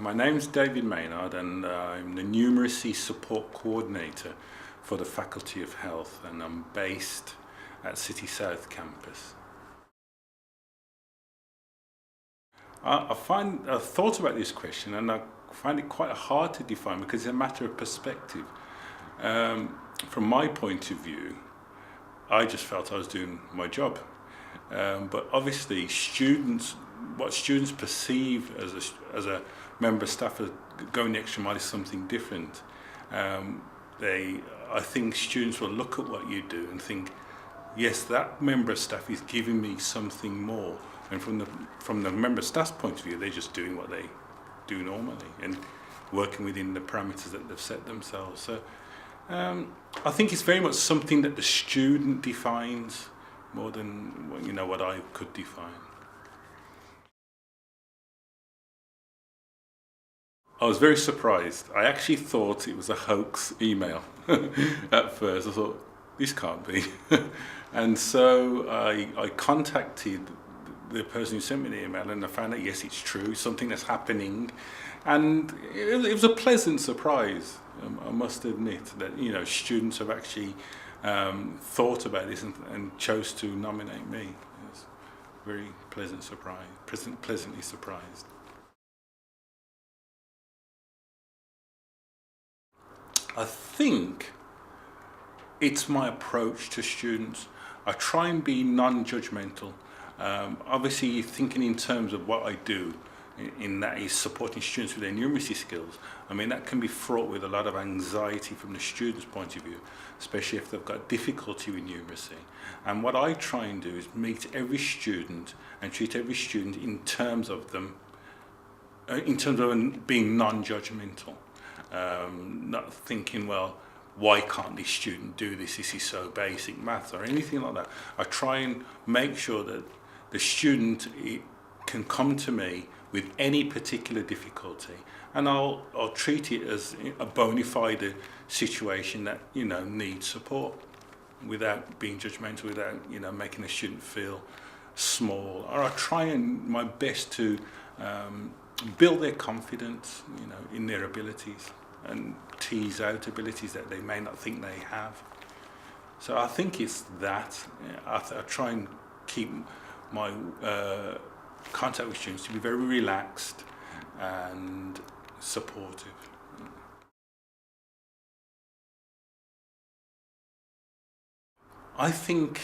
My name's David Maynard and I'm the Numeracy Support Coordinator for the Faculty of Health, and I'm based at City South campus. I thought about this question and I find it quite hard to define because it's a matter of perspective. From my point of view, I just felt I was doing my job. But obviously what students perceive as a member of staff as going the extra mile is something different. I think students will look at what you do and think, yes, that member of staff is giving me something more. And from the member of staff's point of view, they're just doing what they do normally and working within the parameters that they've set themselves. So I think it's very much something that the student defines more than what I could define. I was very surprised. I actually thought it was a hoax email at first. I thought, this can't be. And so I contacted the person who sent me the email and I found out, yes, it's true, something that's happening. And it was a pleasant surprise, I must admit, that students have actually thought about this and chose to nominate me. It was a very pleasant surprise, pleasantly surprised. I think it's my approach to students. I try and be non-judgmental. Obviously, thinking in terms of what I do, in that is supporting students with their numeracy skills. I mean, that can be fraught with a lot of anxiety from the student's point of view, especially if they've got difficulty with numeracy. And what I try and do is meet every student and treat every student in terms of them, being non-judgmental. Not thinking, well, why can't this student do this? This is so basic math or anything like that. I try and make sure that the student can come to me with any particular difficulty, and I'll treat it as a bona fide situation that needs support, without being judgmental, without making a student feel small. Or I try my best to build their confidence, in their abilities, and tease out abilities that they may not think they have. So I think it's that. I try and keep my contact with students to be very relaxed and supportive. I think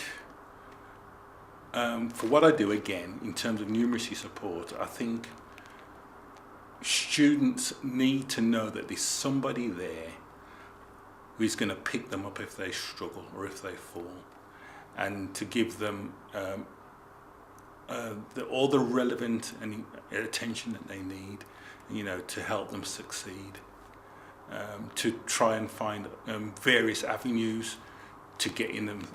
for what I do, again, in terms of numeracy support, I think students need to know that there's somebody there who's going to pick them up if they struggle or if they fall, and to give them all the relevant and attention that they need, to help them succeed. To try and find various avenues to get in them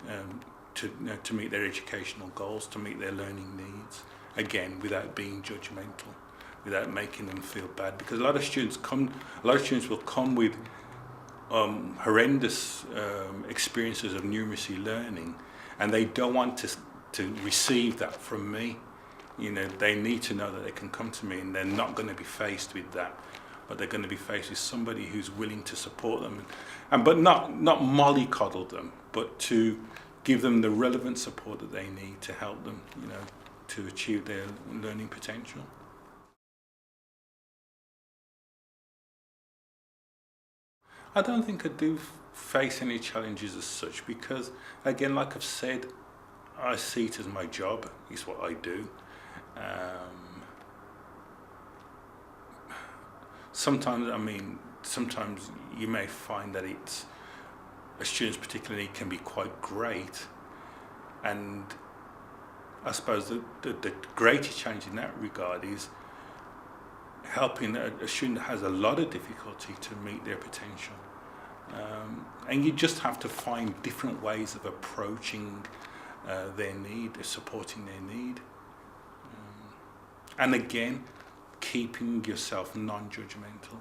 to meet their educational goals, to meet their learning needs. Again, without being judgmental, without making them feel bad, because a lot of students will come with horrendous experiences of numeracy learning, and they don't want to receive that from me. They need to know that they can come to me and they're not going to be faced with that, but they're going to be faced with somebody who's willing to support them, but not mollycoddle them, but to give them the relevant support that they need to help them, to achieve their learning potential. I don't think I do face any challenges as such, because, again, like I've said, I see it as my job. It's what I do. Sometimes you may find that a student's particular need can be quite great, and I suppose the greater challenge in that regard is helping a student that has a lot of difficulty to meet their potential. And you just have to find different ways of approaching their need, supporting their need. And again, keeping yourself non-judgmental,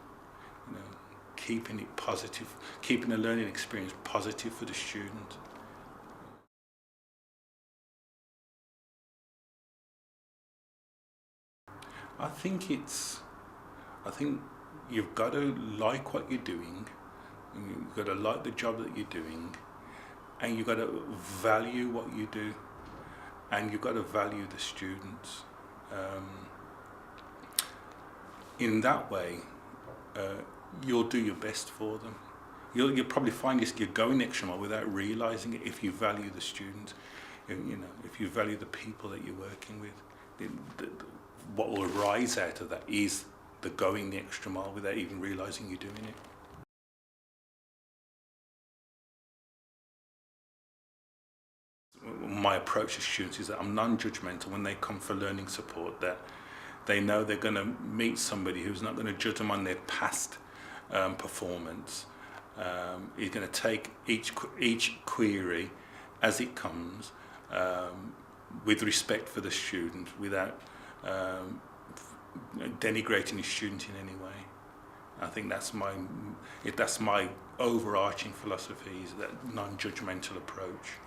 keeping it positive, keeping the learning experience positive for the student. I think I think you've got to like what you're doing, and you've got to like the job that you're doing, and you've got to value what you do, and you've got to value the students. In that way, you'll do your best for them. You'll probably find you're going the extra mile without realising it if you value the students, if you value the people that you're working with. What will rise out of that is the going the extra mile without even realising you're doing it. My approach to students is that I'm non-judgmental when they come for learning support, that they know they're going to meet somebody who's not going to judge them on their past performance. He's going to take each query as it comes, with respect for the student, without denigrating the student in any way. I think that's my overarching philosophy, is that non-judgmental approach.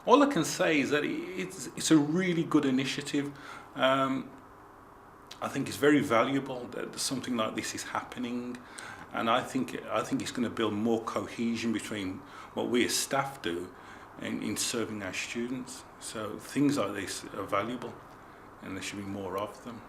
All I can say is that it's a really good initiative. I think it's very valuable that something like this is happening, and I think it's going to build more cohesion between what we as staff do in serving our students. So things like this are valuable, and there should be more of them.